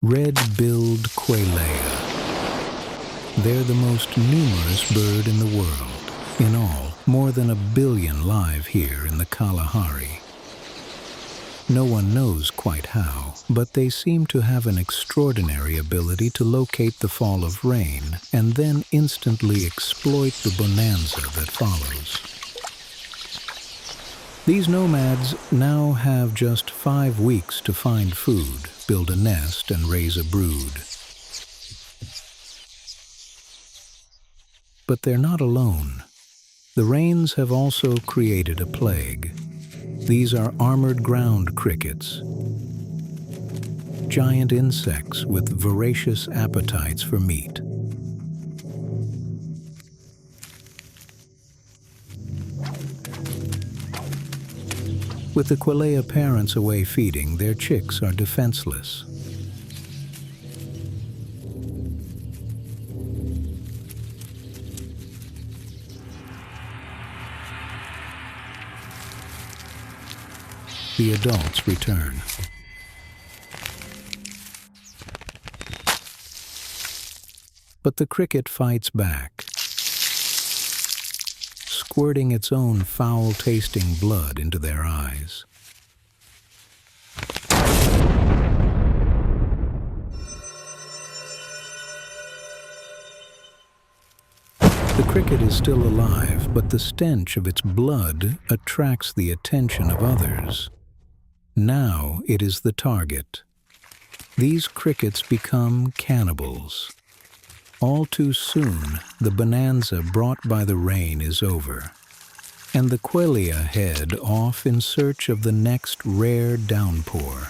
Red-billed Quelea. They're the most numerous bird in the world. In all, more than 1 billion live here in the Kalahari. No one knows quite how, but they seem to have an extraordinary ability to locate the fall of rain and then instantly exploit the bonanza that follows. These nomads now have just 5 weeks to find food, build a nest, and raise a brood. But they're not alone. The rains have also created a plague. These are armored ground crickets, giant insects with voracious appetites for meat. With the Quelea parents away feeding, their chicks are defenseless. The adults return. But the cricket fights back, squirting its own foul-tasting blood into their eyes. The cricket is still alive, but the stench of its blood attracts the attention of others. Now it is the target. These crickets become cannibals. All too soon, the bonanza brought by the rain is over, and the Quelea head off in search of the next rare downpour.